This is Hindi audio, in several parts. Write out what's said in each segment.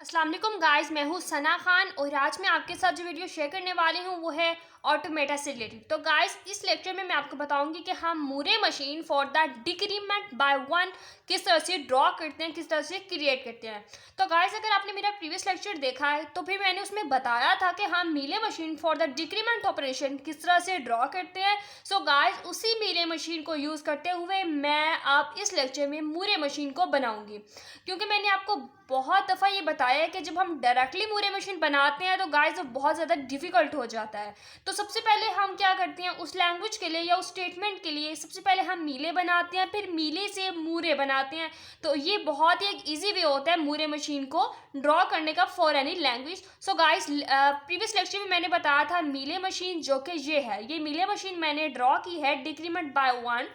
अस्सलाम वालेकुम गाइस, मैं हूँ सना खान और आज मैं आपके साथ जो वीडियो शेयर करने वाली हूँ वो है ऑटोमेटा से रिलेटेड। तो गाइस इस लेक्चर में मैं आपको बताऊंगी कि हम Moore machine for the decrement by one किस तरह से ड्रॉ करते हैं, किस तरह से क्रिएट करते हैं। तो गाइस अगर आपने मेरा प्रीवियस लेक्चर देखा है तो फिर मैंने उसमें बताया था कि हम Mealy machine for the decrement operation किस तरह से ड्रॉ करते हैं। सो गाइस उसी मीले मशीन को यूज़ करते हुए मैं आप इस लेक्चर में मूरे मशीन को बनाऊंगी, क्योंकि मैंने आपको बहुत दफ़ा ये बताया है कि जब हम डायरेक्टली मूरे मशीन बनाते हैं तो गाइस बहुत ज़्यादा डिफ़िकल्ट हो जाता है। तो सबसे पहले हम क्या करते हैं, उस लैंग्वेज के लिए या उस स्टेटमेंट के लिए सबसे पहले हम मीले बनाते हैं, फिर मीले से मूरे बनाते हैं। तो ये बहुत ही एक ईजी वे होता है मूरे मशीन को ड्रॉ करने का for any language. So guys previous lecture में मैंने बताया था मीले मशीन, जो कि ये मीले मशीन मैंने ड्रॉ की है डिक्रीमेंट बाय वन।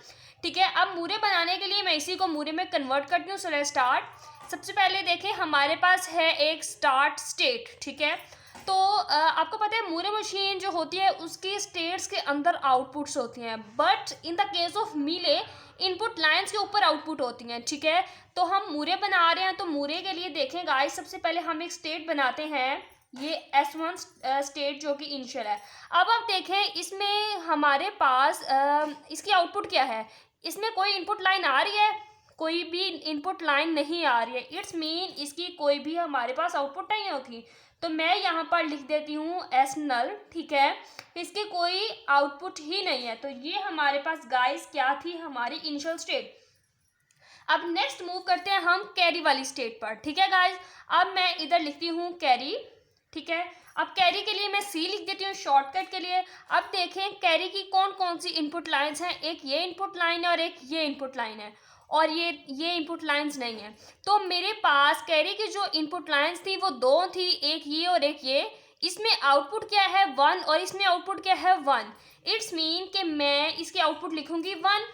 ठीक है, अब मूरे बनाने के लिए मैं इसी को मूरे में कन्वर्ट करती हूँ। So let's start. सबसे पहले देखें हमारे पास है एक स्टार्ट स्टेट। ठीक है, तो आपको पता है मूरे मशीन जो होती है उसकी स्टेट्स के अंदर आउटपुट्स होती हैं, but in the case of मीले इनपुट लाइंस के ऊपर आउटपुट होती हैं। ठीक है, तो हम मूरे बना रहे हैं तो मूरे के लिए देखें गाइस सबसे पहले हम एक स्टेट बनाते हैं, ये S1 स्टेट जो कि इनिशियल है। अब आप देखें इसमें हमारे पास इसकी आउटपुट क्या है, इसमें कोई इनपुट लाइन आ रही है, कोई भी इनपुट लाइन नहीं आ रही है। इट्स मीन इसकी कोई भी हमारे पास आउटपुट नहीं होगी। तो मैं यहाँ पर लिख देती हूँ एस नल। ठीक है, इसकी कोई आउटपुट ही नहीं है। तो ये हमारे पास गाइस क्या थी, हमारी इनिशियल स्टेट। अब नेक्स्ट मूव करते हैं हम कैरी वाली स्टेट पर। ठीक है गाइस, अब मैं इधर लिखती हूँ कैरी। ठीक है, अब कैरी के लिए मैं सी लिख देती हूँ शॉर्टकट के लिए। अब देखें कैरी की कौन कौन सी इनपुट लाइंस हैं, एक ये इनपुट लाइन है और एक ये इनपुट लाइन है, और ये इनपुट लाइंस नहीं है। तो मेरे पास कैरी की जो इनपुट लाइंस थी वो दो थी, एक ये और एक ये। इसमें आउटपुट क्या है 1 और इसमें आउटपुट क्या है 1। इट्स मीन कि मैं इसकी आउटपुट लिखूंगी 1।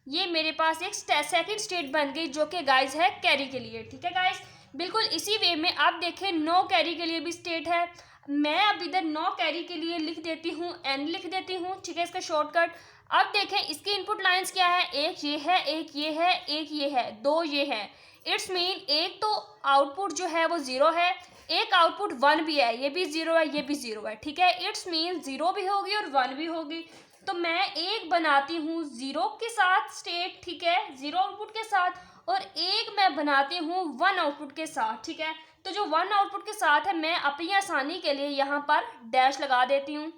ये मेरे पास एक सेकंड स्टेट बन गई जो कि गाइस है कैरी के लिए। ठीक है गाइस, बिल्कुल इसी वे में आप देखें नो कैरी के लिए भी स्टेट है। मैं अब इधर नो कैरी के लिए लिख देती हूँ एन लिख देती हूँ। ठीक है, इसका शॉर्टकट। अब देखें इसकी इनपुट लाइंस क्या है, एक ये है, एक ये है, एक ये है, दो ये है। इट्स मीन एक तो आउटपुट जो है वो 0 है, एक आउटपुट 1 भी है, ये भी 0 है, ये भी 0 है। ठीक है, इट्स मीन 0 भी होगी और 1 भी होगी। तो मैं एक बनाती हूँ 0 के साथ स्टेट। ठीक है, 0 आउटपुट के साथ, और एक मैं बनाती हूँ 1 आउटपुट के साथ। ठीक है, तो जो 1 आउटपुट के साथ है मैं अपनी आसानी के लिए यहाँ पर डैश लगा देती हूँ।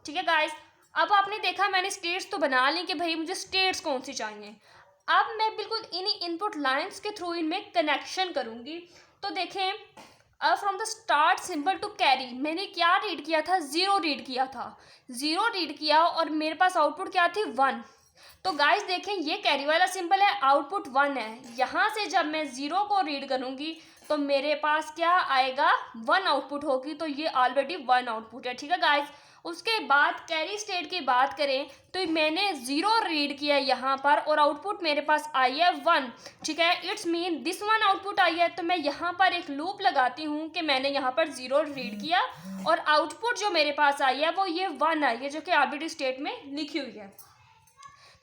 ठीक है गाइस, अब आपने देखा मैंने स्टेट्स तो बना ली कि भाई मुझे स्टेट्स कौन सी चाहिए। अब मैं बिल्कुल इन्हीं इनपुट लाइंस के थ्रू इनमें कनेक्शन करूँगी। तो देखें from the start symbol to carry मैंने क्या रीड किया था, 0 रीड किया था, 0 रीड किया और मेरे पास आउटपुट क्या थी 1। तो गाइस देखें ये कैरी वाला सिंबल है, आउटपुट 1 है। यहाँ से जब मैं 0 को रीड करूँगी तो मेरे पास क्या आएगा 1 आउटपुट होगी। तो ये ऑलरेडी 1 आउटपुट है। ठीक है गाइस, उसके बाद कैरी स्टेट की बात करें तो मैंने 0 रीड किया यहाँ पर और आउटपुट मेरे पास आई है 1। ठीक है, it's mean this 1 output I है। तो मैं यहाँ पर एक लूप लगाती हूँ कि मैंने यहाँ पर 0 रीड किया और आउटपुट जो मेरे पास आई है वो ये 1 आई है, जो कि ऑलरेडी स्टेट में लिखी हुई है।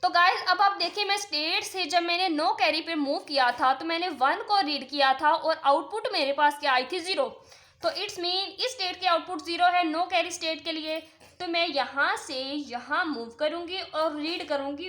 तो गाइस अब आप देखिए मैं स्टेट से जब मैंने नो कैरी पे मूव किया था तो मैंने 1 को रीड किया था और आउटपुट मेरे पास क्या आई थी 0। तो इट्स मीन इस स्टेट के आउटपुट 0 है नो कैरी स्टेट के लिए। तो मैं यहाँ से यहाँ मूव करूँगी और रीड करूँगी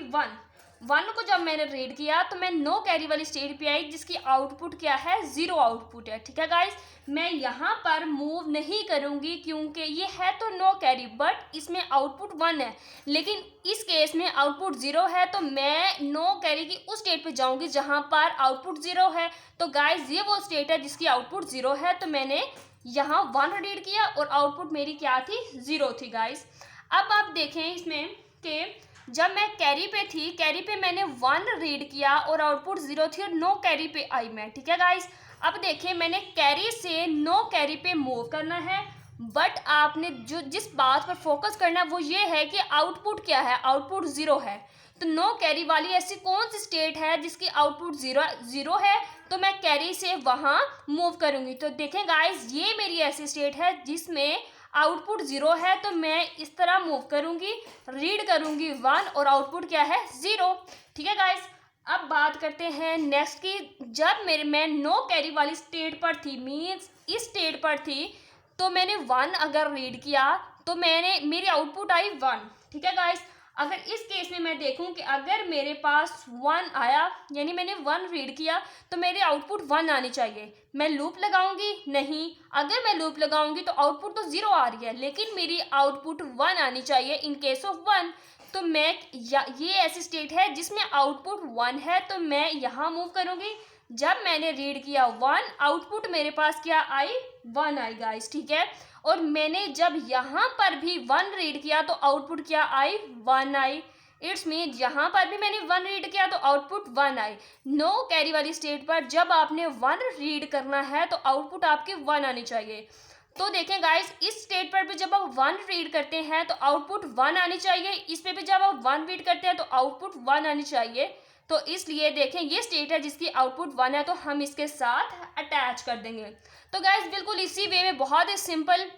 1 को जब मैंने रीड किया तो मैं नो कैरी वाली स्टेट पे आई जिसकी आउटपुट क्या है 0 आउटपुट है। ठीक है गाइस, मैं यहाँ पर मूव नहीं करूँगी क्योंकि ये है तो नो कैरी बट इसमें आउटपुट 1 है, लेकिन इस केस में आउटपुट 0 है। तो मैं नो कैरी की उस स्टेट पे जाऊँगी जहाँ पर आउटपुट 0 है। तो गाइस ये वो स्टेट है जिसकी आउटपुट 0 है। तो मैंने यहाँ 1 रीड किया और आउटपुट मेरी क्या थी 0 थी गाइस। अब आप देखें इसमें कि जब मैं कैरी पे थी, कैरी पे मैंने 1 रीड किया और आउटपुट 0 थी और नो कैरी पे आई मैं। ठीक है गाइस, अब देखें मैंने कैरी से नो कैरी पे मूव करना है, बट आपने जो जिस बात पर फोकस करना है वो ये है कि आउटपुट क्या है, आउटपुट 0 है। तो नो कैरी वाली ऐसी कौन सी स्टेट है जिसकी आउटपुट 0 है, तो मैं कैरी से वहाँ मूव करूँगी। तो देखें गाइस ये मेरी ऐसी स्टेट है जिसमें आउटपुट 0 है। तो मैं इस तरह मूव करूँगी, रीड करूँगी 1 और आउटपुट क्या है 0। ठीक है गाइस, अब बात करते हैं नेक्स्ट की, जब मैं नो कैरी वाली स्टेट पर थी, मीन्स इस स्टेट पर थी, तो मैंने 1 अगर रीड किया तो मेरी आउटपुट आई 1। ठीक है गाइस, अगर इस केस में मैं देखूं कि अगर मेरे पास 1 आया, यानी मैंने 1 रीड किया, तो मेरी आउटपुट 1 आनी चाहिए। मैं लूप लगाऊंगी? नहीं। अगर मैं लूप लगाऊंगी तो आउटपुट तो 0 आ रही है, लेकिन मेरी आउटपुट 1 आनी चाहिए इन केस ऑफ 1। तो ये ऐसी स्टेट है जिसमें आउटपुट 1 है, तो मैं यहाँ मूव करूंगी। जब मैंने रीड किया 1, आउटपुट मेरे पास क्या आई? 1 आई गाइस। ठीक है, और मैंने जब यहाँ पर भी 1 रीड किया तो आउटपुट क्या आई? 1 आई। इट्स मीन यहाँ पर भी मैंने 1 रीड किया तो आउटपुट 1 आई। नो कैरी वाली स्टेट पर जब आपने 1 रीड करना है तो आउटपुट आपके 1 आनी चाहिए। तो देखें गाइस, इस स्टेट पर भी जब आप 1 रीड करते हैं तो आउटपुट 1 आनी चाहिए, इस पे भी जब आप 1 रीड करते हैं तो आउटपुट 1 आनी चाहिए। तो इसलिए देखें ये स्टेट है जिसकी आउटपुट 1 है, तो हम इसके साथ अटैच कर देंगे। तो गाइस बिल्कुल इसी वे में बहुत ही सिंपल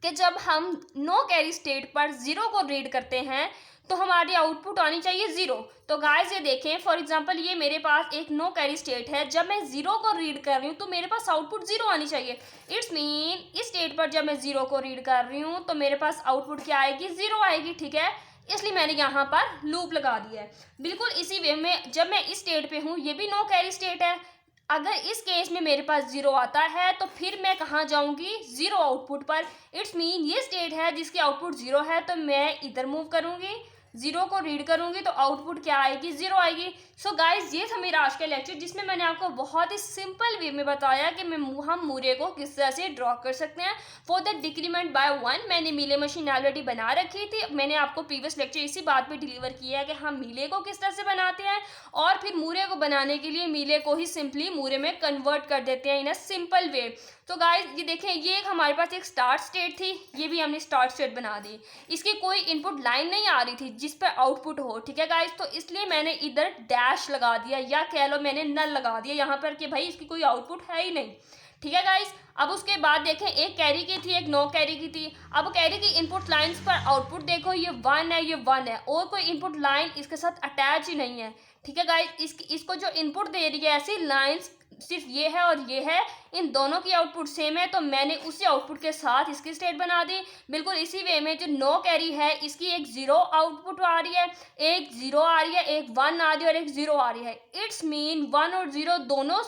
कि जब हम नो कैरी स्टेट पर 0 को रीड करते हैं तो हमारी आउटपुट आनी चाहिए 0। तो गाइस ये देखें, फॉर एग्जांपल ये मेरे पास एक नो कैरी स्टेट है, जब मैं 0 को रीड कर रही हूँ तो मेरे पास आउटपुट 0 आनी चाहिए। इट्स मीन इस स्टेट पर जब मैं 0 को रीड कर रही हूँ तो मेरे पास आउटपुट क्या आएगी? 0 आएगी। ठीक है, इसलिए मैंने यहाँ पर लूप लगा दिया है। बिल्कुल इसी वे में जब मैं इस स्टेट पे हूँ, ये भी नो कैरी स्टेट है, अगर इस केस में मेरे पास 0 आता है तो फिर मैं कहाँ जाऊंगी? 0 आउटपुट पर। इट्स मीन ये स्टेट है जिसकी आउटपुट 0 है, तो मैं इधर मूव करूंगी, 0 को रीड करूंगी तो आउटपुट क्या आएगी? 0 आएगी। सो गाइज ये था मेरा आज का लेक्चर, जिसमें मैंने आपको बहुत ही सिंपल वे में बताया कि हम मूरे को किस तरह से ड्रॉ कर सकते हैं फॉर द डिक्रीमेंट बाय 1। मैंने मीले मशीन ऑलरेडी बना रखी थी, मैंने आपको प्रीवियस लेक्चर इसी बात पे डिलीवर किया है कि हम मीले को किस तरह से बनाते हैं, और फिर मूरे को बनाने के लिए मीले को ही सिंपली मूरे में कन्वर्ट कर देते हैं इन अ सिंपल वे। तो गाइज ये देखें, ये हमारे पास एक स्टार्ट स्टेट थी, ये भी हमने स्टार्ट स्टेट बना दी, इसकी कोई इनपुट लाइन नहीं आ रही थी जिस पर आउटपुट हो। ठीक है गाइज, तो इसलिए मैंने इधर डैश लगा दिया, या कह लो मैंने नल लगा दिया यहाँ पर कि भाई इसकी कोई आउटपुट है ही नहीं। ठीक है गाइज, अब उसके बाद देखें, एक कैरी की थी, एक नो कैरी की थी। अब कैरी की इनपुट लाइंस पर आउटपुट देखो, ये 1 है, ये 1 है, और कोई इनपुट लाइन इसके साथ अटैच ही नहीं है। ठीक है गाइज, इसको जो इनपुट दे रही है ऐसी लाइंस सिर्फ ये है और ये है, इन दोनों की आउटपुट सेम है, तो मैंने उसी आउटपुट के साथ इसकी स्टेट बना दी। बिल्कुल इसी वे में जो नो कैरी है इसकी एक 0 आउटपुट आ रही है, एक 0 आ रही है, एक 1 आ रही है और एक 0 आ रही है। इट्स मीन 1 और 0 दोनों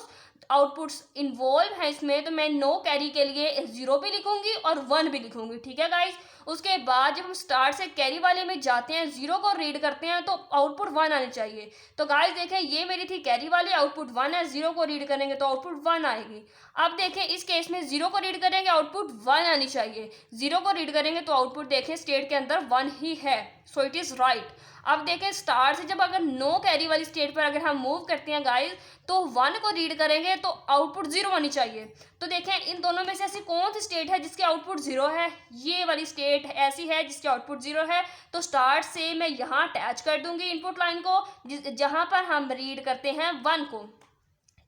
आउटपुट्स इन्वॉल्व है इसमें, तो मैं नो कैरी के लिए 0 भी लिखूंगी और 1 भी लिखूंगी। ठीक है गाइज, उसके बाद जब हम स्टार्ट से कैरी वाले में जाते हैं, 0 को रीड करते हैं तो आउटपुट 1 आनी चाहिए। तो गाइज देखें, ये मेरी थी कैरी वाली, आउटपुट 1 है, 0 को रीड करेंगे तो आउटपुट 1 आएगी। अब देखें इस केस में 0 को रीड करेंगे, आउटपुट 1 आनी चाहिए, 0 को रीड करेंगे तो आउटपुट देखें स्टेट के अंदर 1 ही है, सो इट इज़ राइट। अब देखें स्टार्ट से जब अगर नो कैरी वाली स्टेट पर अगर हम मूव करते हैं गाइज, तो 1 को रीड करेंगे तो आउटपुट 0 आनी चाहिए। तो देखें इन दोनों में से ऐसी कौन सी स्टेट है जिसकी आउटपुट 0 है? ये वाली स्टेट ऐसी है जिसकी आउटपुट 0 है। तो स्टार्ट से मैं यहाँ अटैच कर दूंगी इनपुट लाइन को, जहाँ पर हम रीड करते हैं 1 को।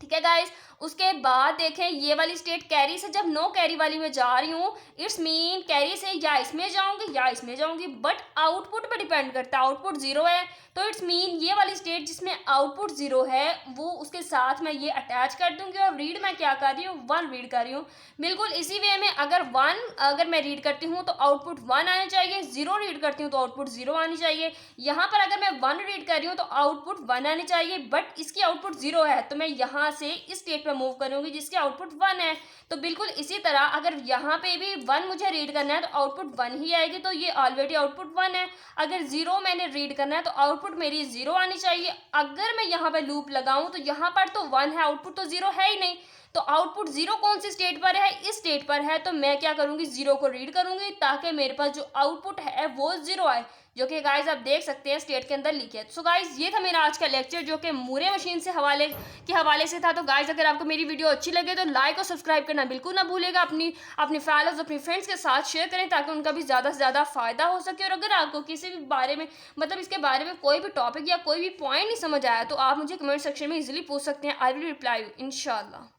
ठीक है गाइज, उसके बाद देखें ये वाली स्टेट कैरी से जब नो कैरी वाली में जा रही हूँ, इट्स मीन कैरी से या इसमें जाऊंगी या इसमें जाऊंगी, बट आउटपुट पे डिपेंड करता है, आउटपुट 0 है, तो इट्स मीन ये वाली स्टेट जिसमें आउटपुट 0 है वो उसके साथ मैं ये अटैच कर दूंगी, और रीड मैं क्या कर रही हूँ? 1 रीड कर रही हूँ। बिल्कुल इसी वे में अगर मैं रीड करती हूँ तो आउटपुट 1 आनी चाहिए, 0 रीड करती हूँ तो आउटपुट 0 आनी चाहिए। यहाँ पर अगर मैं 1 रीड कर रही हूँ तो आउटपुट 1 आनी चाहिए, बट इसकी आउटपुट 0 है, तो मैं यहाँ से इस स्टेट पे मूव करूंगी जिसकी आउटपुट 1 है। तो बिल्कुल इसी तरह अगर यहाँ पे भी 1 मुझे रीड करना है तो आउटपुट 1 ही आएगी, तो ये ऑलरेडी आउटपुट 1 है। अगर 0 मैंने रीड करना है तो आउटपुट मेरी 0 आनी चाहिए। अगर मैं यहाँ पे लूप लगाऊं तो यहाँ पर तो 1 है, आउटपुट तो 0 है ही नहीं, तो आउटपुट 0 कौन सी स्टेट पर है? इस स्टेट पर है, तो मैं क्या करूंगी? 0 को रीड करूंगी ताकि मेरे पास जो आउटपुट है वो 0 आए, जो कि गाइज आप देख सकते हैं स्टेट के अंदर लिखे है। सो गाइज ये था मेरा आज का लेक्चर जो कि मूरे मशीन से हवाले से था। तो गाइज अगर आपको मेरी वीडियो अच्छी लगे तो लाइक और सब्सक्राइब करना बिल्कुल ना भूलेगा, अपनी फॉलोअर्स अपनी फ्रेंड्स के साथ शेयर करें ताकि उनका भी ज़्यादा से ज़्यादा फ़ायदा हो सके। और अगर आपको किसी भी बारे में इसके बारे में कोई भी टॉपिक या कोई भी पॉइंट नहीं समझ आया तो आप मुझे कमेंट सेक्शन में इजीली पूछ सकते हैं, आई विल रिप्लाई यू इंशाल्लाह।